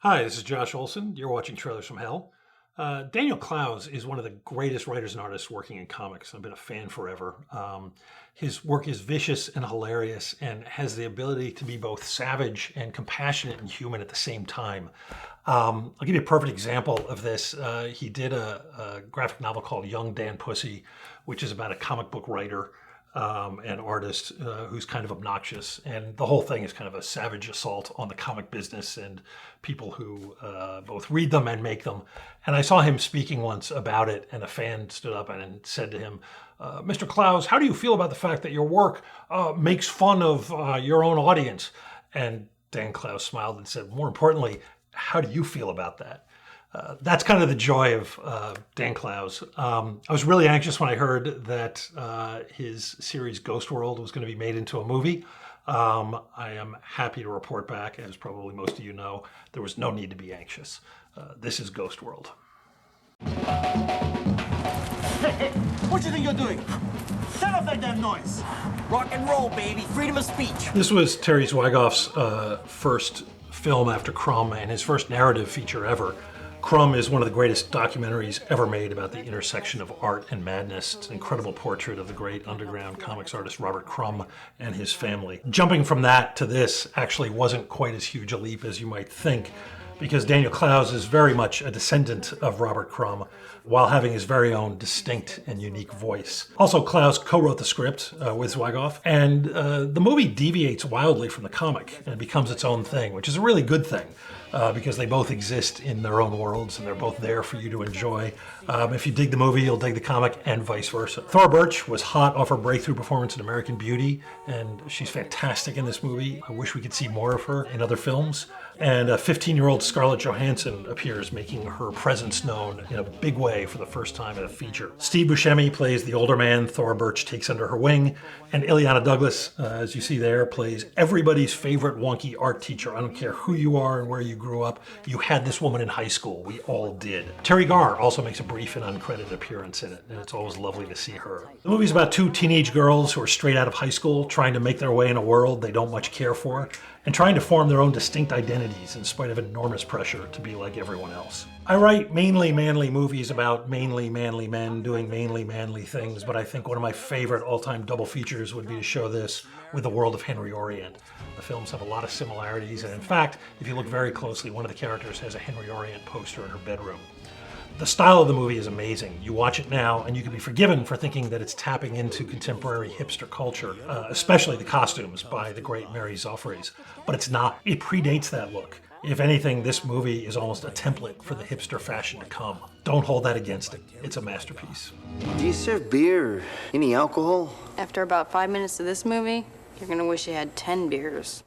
Hi, this is Josh Olson. You're watching Trailers from Hell. Daniel Clowes is one of the greatest writers and artists working in comics. I've been a fan forever. His work is vicious and hilarious and has the ability to be both savage and compassionate and human at the same time. I'll give you a perfect example of this. He did a graphic novel called Young Dan Pussy, which is about a comic book writer an artist who's kind of obnoxious, and the whole thing is kind of a savage assault on the comic business and people who both read them and make them. And I saw him speaking once about it, and a fan stood up and said to him, Mr. Clowes, how do you feel about the fact that your work makes fun of your own audience? And Dan Clowes smiled and said, more importantly, how do you feel about that? That's kind of the joy of Dan Clowes. I was really anxious when I heard that his series Ghost World was going to be made into a movie. I am happy to report back, as probably most of you know, there was no need to be anxious. This is Ghost World. Hey, what do you think you're doing? Shut up that damn noise! Rock and roll, baby. Freedom of speech. This was Terry Zwigoff's first film after Crumb and his first narrative feature ever. Crumb is one of the greatest documentaries ever made about the intersection of art and madness. It's an incredible portrait of the great underground comics artist Robert Crumb and his family. Jumping from that to this actually wasn't quite as huge a leap as you might think, because Daniel Clowes is very much a descendant of Robert Crumb while having his very own distinct and unique voice. Also, Clowes co-wrote the script with Zwigoff, and the movie deviates wildly from the comic and becomes its own thing, which is a really good thing. Because they both exist in their own worlds and they're both there for you to enjoy. If you dig the movie, you'll dig the comic, and vice versa. Thora Birch was hot off her breakthrough performance in American Beauty, and she's fantastic in this movie. I wish we could see more of her in other films. And a 15-year-old Scarlett Johansson appears, making her presence known in a big way for the first time in a feature. Steve Buscemi plays the older man Thora Birch takes under her wing, and Illeana Douglas, as you see there, plays everybody's favorite wonky art teacher. I don't care who you are and where you grew up, you had this woman in high school. We all did. Terry Garr also makes a brief and uncredited appearance in it, and it's always lovely to see her. The movie's about two teenage girls who are straight out of high school, trying to make their way in a world they don't much care for, and trying to form their own distinct identities in spite of enormous pressure to be like everyone else. I write mainly manly movies about mainly manly men doing mainly manly things, but I think one of my favorite all-time double features would be to show this with The World of Henry Orient. The films have a lot of similarities, and in fact, if you look very closely, one of the characters has a Henry Orient poster in her bedroom. The style of the movie is amazing. You watch it now and you can be forgiven for thinking that it's tapping into contemporary hipster culture, especially the costumes by the great Mary Zophres. But it's not. It predates that look. If anything, this movie is almost a template for the hipster fashion to come. Don't hold that against it. It's a masterpiece. Do you serve beer or any alcohol? After about 5 minutes of this movie, you're gonna wish you had 10 beers.